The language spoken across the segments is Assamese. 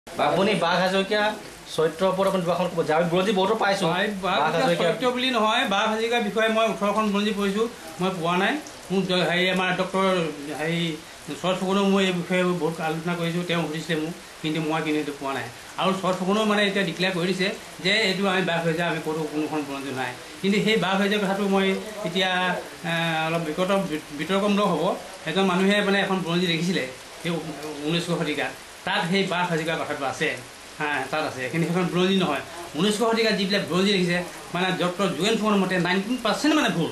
আপুনি বাঘ হাজৰিকা চৰিত্ৰৰ ওপৰত আপুনি দুখন ক'ব যাওঁ বুৰঞ্জী বহুতো পাইছোঁ চৰিত্ৰ বুলি নহয় বাঘ হাজৰিকাৰ বিষয়ে মই 18খন বুৰঞ্জী পঢ়িছোঁ মই পোৱা নাই মোক হেৰি আমাৰ ডক্টৰ হেৰি শৰৎ ফুকনেও মই এই বিষয়ে বহুত আলোচনা কৰিছোঁ তেওঁ সুধিছিলে মোক কিন্তু সেইটো পোৱা নাই আৰু শৰৎ ফুকনেও মানে এতিয়া ডিক্লেয়াৰ কৰি দিছে যে এইটো আমি বাঘ হৈ যায় আমি ক'তো কোনোখন বুৰঞ্জী নাই কিন্তু সেই বাঘ হৈ যায় কথাটো মই এতিয়া অলপ বিতৰ্কমূলক হ'ব এজন মানুহে মানে এখন বুৰঞ্জী দেখিছিলে সেই 19শ শতিকাত তাত সেই বাঘ হাজৰিকাৰ কথাটো আছে তাত আছে কিন্তু সেইখন বুৰঞ্জী নহয় 19শ শতিকাত যিবিলাক বুৰঞ্জী দেখিছে মানে ডক্টৰ যোগেন ফুকনৰ মতে 19% মানে ভুল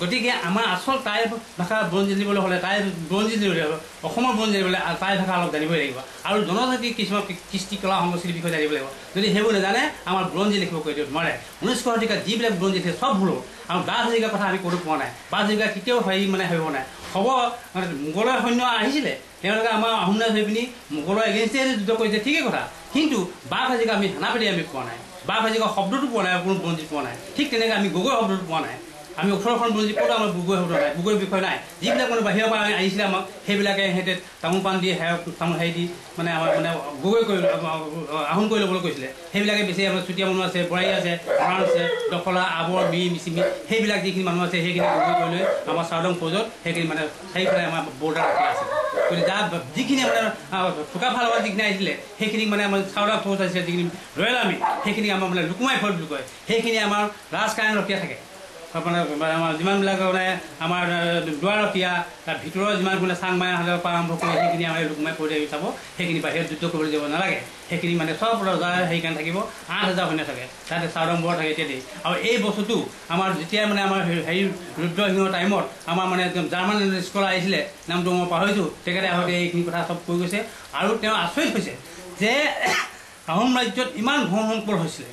গতিকে আমাৰ আচল টাই ভাষা বুৰঞ্জী দিবলৈ হ'লে টাই বুৰঞ্জী দিবলৈ হ'লে অসমৰ বুৰঞ্জী দিবলৈ টাই ভাষা অলপ জানিবই লাগিব আৰু জনজাতি কিছুমান কৃষ্টি কলা সংস্কৃতিৰ বিষয়ে জানিব লাগিব যদি সেইবোৰ নাজানে আমাৰ বুৰঞ্জী লিখিব কৈ দিব নোৱাৰে 19শ শতিকাত যিবিলাক বুৰঞ্জী আছে চব ভুল আৰু বাঘ হাজৰিকাৰ কথা আমি ক'তো পোৱা নাই বাঘ হাজৰিকা কেতিয়াও হেৰি মানে হ'ব নাই হ'ব মানে মোগলৰ সৈন্য আহিছিলে তেওঁলোকে আমাৰ আহোম ৰাজ হৈ পিনি মোগলৰ এগেইনষ্টে যুদ্ধ কৰিছে ঠিকেই কথা কিন্তু বাঘ হাজৰিকা আমি সেনাপতি আমি পোৱা নাই বাঘ হাজৰিকা শব্দটো পোৱা নাই কোনো বুৰঞ্জী পোৱা নাই ঠিক তেনেকৈ আমি গগৈ শব্দটো পোৱা নাই আমি 18খন বুৰঞ্জী ক'তো আমাৰ গগৈ শব্দ নাই গগৈৰ বিষয় নাই যিবিলাক মানে বাহিৰৰ পৰা আহিছিলে আমাক সেইবিলাকে সিহঁতে তামোল পাণ দি তামোল হেৰি দি মানে আমাৰ মানে গগৈ কৰি আহোম কৰি ল'বলৈ কৈছিলে সেইবিলাকে বেছি আমাৰ চুতীয়া মানুহ আছে বৰাই আছে মৰাণ আছে দখলা আবৰ মিচিমি সেইবিলাক যিখিনি মানুহ আছে সেইখিনি গগৈ কৰি লৈ আমাৰ চাওদাং ফৌজত সেইখিনি মানে চাৰিফালে আমাৰ বৰ্ডাৰ ৰাখি আছে গতিকে যাৰ যিখিনি মানে চুকাফালৰ পৰা যিখিনি আহিছিলে সেইখিনিক মানে আমাৰ চাওদাং ফৌজ আছে যিখিনি ৰয়েল আৰ্মি সেইখিনিক আমাৰ মানে লুকুমাই ফৌজ বুলি কয় সেইখিনি আমাৰ ৰাজকাৰেণ ৰখীয়া থাকে মানে আমাৰ যিমানবিলাক মানে আমাৰ দুৱাৰখীয়া তাৰ ভিতৰৰ যিমান মানে চাংমাই হাজাৰ পৰা আৰম্ভ কৰি সেইখিনি আমাৰ লুকুমাই ফৌজ চাব সেইখিনি বাহিৰত যুদ্ধ কৰিবলৈ যাব নালাগে সেইখিনি মানে চব ৰজাৰ সেইকাৰণে থাকিব 8000 সৈন্য থাকে তাতে চাওদাং বৰ থাকে এতিয়া দেই আৰু এই বস্তুটো আমাৰ যেতিয়া মানে আমাৰ হেৰি ৰুদ্ৰসিংহৰ টাইমত আমাৰ মানে জাৰ্মান স্কলাৰ আহিছিলে নামটো মই পাহৰিছোঁ তেখেতে আহোঁতে এইখিনি কথা চব কৈ গৈছে আৰু তেওঁ আচৰিত হৈছে যে আহোম ৰাজ্যত ইমান ঘন সম্পদ হৈছিলে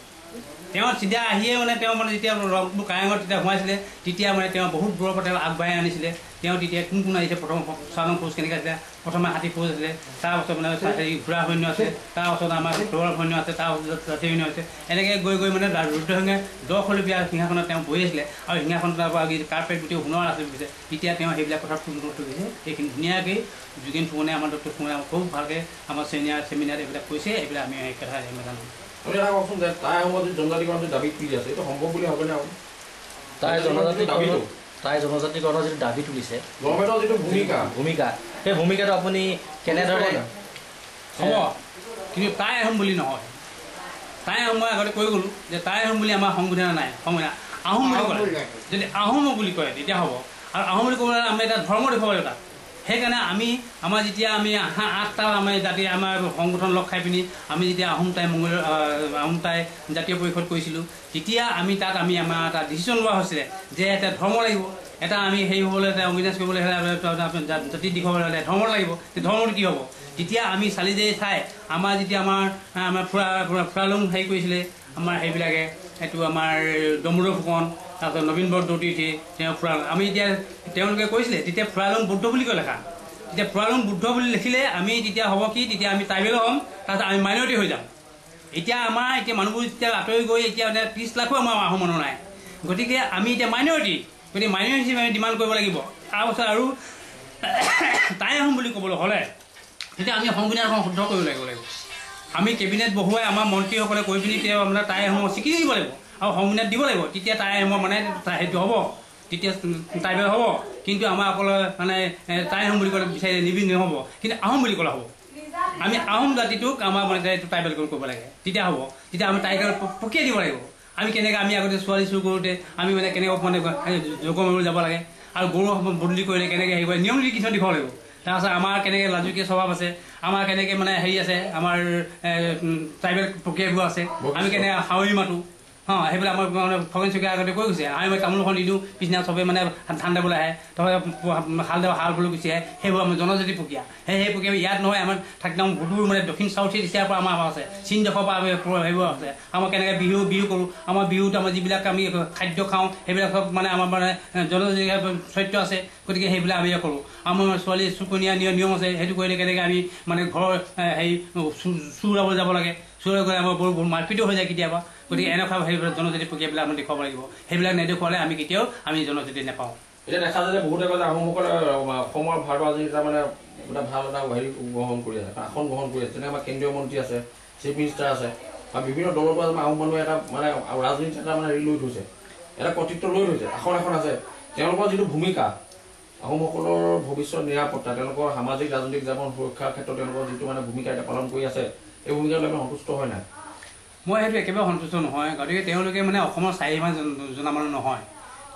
তেওঁ চিধা আহিয়ে মানে তেওঁ মানে যেতিয়া ৰংপুৰ কাৰেঙত তেতিয়া সোমাইছিলে তেতিয়া মানে তেওঁ বহুত দূৰৰ পৰা তেওঁ আগবাঢ়াই আনিছিলে তেওঁ তেতিয়া কোন আহিছে প্ৰথম চাওদাং ফৌজ কেনেকৈ আছিলে প্ৰথমে হাতী ফৌজ আছিলে তাৰপাছত মানে হেৰি ঘোঁৰা সৈন্য আছে তাৰপাছত আমাৰ তৰোৱাল সৈন্য আছে তাৰপাছত জাতি সৈন্য আছে এনেকৈ গৈ মানে ৰুদ্ৰসিংহে 10 খলপীয়া সিংহাসনত তেওঁ বহি আছিলে আৰু সিংহাসনত কাৰ্পেট গোটেই সোণৰ আছে বুজিছে তেতিয়া তেওঁ সেইবিলাক কথা গুৰুত্ব দিছে সেইখিনি ধুনীয়াকৈ যোগেন ফুকনে আমাৰ ডক্টৰ ফুকনে খুব ভালকৈ আমাৰ চেমিনাৰ এইবিলাক কৈছে এইবিলাক আমি এই কথা নাজানো কওকচোন যে তাই সময়ত জনজাতিকৰণৰ দাবী তুলি আছে এইটো সম্ভৱ বুলি ভাবেনে আপুনি তাই জনজাতিকৰণৰ যিটো দাবী তুলিছে গভৰ্ণমেণ্টৰ যিটো ভূমিকা সেই ভূমিকাটো আপুনি কেনেদৰে হ'ব কিন্তু তাই আহোম বুলি নহয় তাই আহোম মই আগতে কৈ গ'লোঁ যে তাই আহোম বুলি আমাৰ সংবিধান নাই সংবিধান আহোম বুলি ক'লে যদি আহোম বুলি কয় তেতিয়া হ'ব আৰু আহোম বুলি ক'বলৈ আমি এটা ধৰ্ম দেখুৱাব লাগিব তাত সেইকাৰণে আমাৰ যেতিয়া আমি 8টা আমাৰ জাতি আমাৰ সংগঠন লগ খাই পিনি আমি যেতিয়া আহোম টাই জাতীয় পৰিষদ কৰিছিলোঁ তেতিয়া আমি তাত আমাৰ এটা ডিচিশ্যন লোৱা হৈছিলে যে এটা ধৰ্ম লাগিব এটা আমি হেৰি হ'বলৈ এটা অৰ্গেনাইজ কৰিবলৈ হ'লে জাতি দেখুৱাবলৈ হ'লে ধৰ্ম লাগিব সেই ধৰ্মটো কি হ'ব তেতিয়া আমি চালি জাৰি চাই আমাৰ যেতিয়া আমাৰ ফুৰালুং হেৰি কৰিছিলে আমাৰ সেইবিলাকে এইটো আমাৰ ডমৰুৰ ফুকন তাৰপিছত নবীন বৰদৌতি তেওঁ ফুৰালুং আমি এতিয়া তেওঁলোকে কৈছিলে তেতিয়া ফুৰালুং বুদ্ধ বুলি কয় লেখা তেতিয়া ফুৰালুং বুদ্ধ বুলি লিখিলে আমি তেতিয়া হ'ব কি তেতিয়া আমি ট্ৰাইবেল হ'ম তাৰপিছত আমি মাইনৰিটি হৈ যাম এতিয়া মানুহবোৰ যেতিয়া আঁতৰি গৈ এতিয়া 30 লাখো আমাৰ আহোম মানুহ নাই গতিকে আমি এতিয়া মাইনৰিটি গতিকে মাইনৰিটি হিচাপে আমি ডিমাণ্ড কৰিব লাগিব তাৰপাছত আৰু তাই আহোম বুলি ক'বলৈ হ'লে তেতিয়া আমি সংবিধানখন শুদ্ধ কৰিব লাগিব আমি কেবিনেট বহুৱাই আমাৰ মন্ত্ৰীসকলে কৈ পিনি তেওঁ আপোনাৰ তাই আহোমৰ স্বীকৃতি দিব লাগিব আৰু সংবিধান দিব লাগিব তেতিয়া তাই আহোমৰ মানে সেইটো হ'ব তেতিয়া ট্ৰাইবেল হ'ব কিন্তু আমাৰ অকল মানে তাই আহোম বুলি ক'লে বিচাৰি নিবিড় নহ'ব কিন্তু আহোম বুলি ক'লে হ'ব আমি আহোম জাতিটোক আমাৰ মানে ট্ৰাইবেল কৰিব লাগে তেতিয়া হ'ব তেতিয়া আমি টাইটেল প্ৰক্ৰিয়া দিব লাগিব আমি কেনেকৈ আমি আগতে ছোৱালী চুৰ কৰোঁতে আমি মানে কেনেকৈ মানে যোগ মাৰিবলৈ যাব লাগে আৰু গৰু বদলি কৰিলে কেনেকৈ হেৰি কৰে নিয়ম নীতি কিছুমান দেখুৱাব লাগিব তাৰপাছত আমাৰ কেনেকৈ লাজুকীয় স্বভাৱ আছে আমাৰ কেনেকৈ মানে হেৰি আছে আমাৰ ট্ৰাইবেল প্ৰক্ৰিয়াবোৰ আছে আমি কেনেকৈ হাৱৰী মাতোঁ সেইবিলাক আমাৰ মানে ফগেন চুকীয়া আগতে কৈ গৈছে আমি তামোলখন নিদিওঁ পিছদিনা চবেই মানে ধান দাবলৈ আহে তাৰপৰা হাল বলৈ গুচি আহে সেইবোৰ আমাৰ জনজাতি প্ৰক্ৰিয়া সেই প্ৰক্ৰিয়া ইয়াত নহয় আমাৰ একদম সুদূৰ মানে দক্ষিণ চাউথ ইষ্ট এছিয়াৰ পৰা আমাৰ আছে চীন দেশৰ পৰা আমি সেইবোৰ আছে আমাৰ কেনেকৈ বিহু কৰোঁ আমাৰ বিহুত আমাৰ যিবিলাক আমি খাদ্য খাওঁ সেইবিলাক চব মানে আমাৰ মানে জনজাতি চৰিত্ৰ আছে গতিকে সেইবিলাক আমি কৰোঁ আমাৰ ছোৱালী চুকনীয়া নিয়ম আছে সেইটো কৰিলে কেনেকৈ আমি মানে ঘৰৰ হেৰি চুৰ যাব লাগে চুৰ গ'লে আমাৰ বহুত মাৰপিটো হৈ যায় কেতিয়াবা গতিকে এনেকুৱা সেইবিলাক জনজাতি প্ৰক্ৰিয়াবিলাক আমি দেখুৱাব লাগিব সেইবিলাক নেদেখুৱালে আমি কেতিয়াও আমি জনজাতি নাপাওঁ এতিয়া দেখা যায় যে বহুতে কয় যে আহোমসকলে অসমৰ ভাৰতৰ আজি এটা মানে এটা ভাল এটা হেৰি গ্ৰহণ কৰি আছে, আসন গ্ৰহণ কৰি আছে। যেনেকৈ আমাৰ কেন্দ্ৰীয় মন্ত্ৰী আছে, চিফ মিনিষ্টাৰ আছে, বা বিভিন্ন দলৰ পৰা আহোম মানুহে এটা মানে ৰাজনীতি এটা মানে হেৰি লৈ থৈছে, এটা কৰ্তৃত্ব লৈ থৈছে, আসন এখন আছে। তেওঁলোকৰ যিটো ভূমিকা, আহোমসকলৰ ভৱিষ্যত নিৰাপত্তা, তেওঁলোকৰ সামাজিক ৰাজনৈতিক জীৱন সুৰক্ষাৰ ক্ষেত্ৰত তেওঁলোকৰ যিটো মানে ভূমিকা এটা পালন কৰি আছে, এই ভূমিকালৈ আমি সন্তুষ্ট হয় নাই? মই সেইটো একেবাৰে সন্তুষ্ট নহয়। গতিকে তেওঁলোকে মানে অসমৰ স্বাভিমান জনা মানুহ নহয়।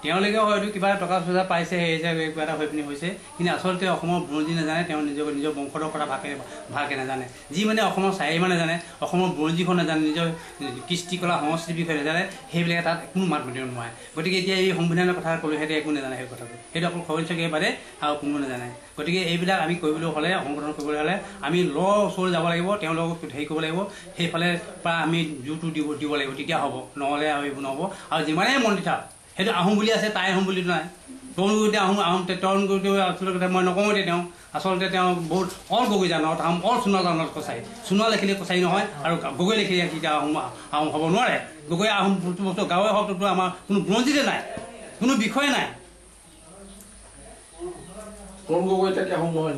তেওঁলোকে হয়তো কিবা টকা পইচা পাইছে, সেই হিচাপে কিবা এটা হৈ পিনি হৈছে, কিন্তু আচলতে অসমৰ বুৰঞ্জী নাজানে, তেওঁ নিজৰ বংশধৰ কথা ভালকৈ নাজানে। যি মানে অসমৰ স্বাভিমান নাজানে, অসমৰ বুৰঞ্জীখন নাজানে, নিজৰ কৃষ্টি কলা সংস্কৃতিৰ বিষয়ে নাজানে, সেইবিলাকে তাত কোনো মাত মাতিব নোৱাৰে। গতিকে এতিয়া এই সংবিধানৰ কথা ক'লোঁ, সিহঁতে একো নাজানে সেই কথাটো। সেইটো অকল খৰিচকে বাদে আৰু কোনো নাজানে। গতিকে এইবিলাক আমি কৰিবলৈ হ'লে, সংগঠন কৰিবলৈ হ'লে আমি ওচৰলৈ যাব লাগিব, তেওঁলোকক হেৰি কৰিব লাগিব, সেইফালে পৰা আমি জোৰটো দিব লাগিব, তেতিয়া হ'ব। নহ'লে আৰু এইবোৰ নহ'ব। আৰু যিমানেই মন্ত্ৰী থাক, সেইটো আহোম বুলি আছে, তাই আহোম বুলিতো নাই। তেওঁলোকে আহোম তেওঁলোকে আচলতে মই নকওঁ এতিয়া তেওঁ আচলতে তেওঁ বহুত অল গগৈ জানত, আহোম অল সোণোৱাল জানত কছাৰী। সোণোৱাল লিখিলে কছাৰী নহয়, আৰু গগৈ লিখিলে তেতিয়া আহোম হ'ব নোৱাৰে। গগৈ আহোম বস্তু গাঁৱে হওকতো আমাৰ কোনো বুৰঞ্জীতে নাই, কোনো বিষয়ে নাই। তৰুণ গগৈ এতিয়া আহোম নহয়।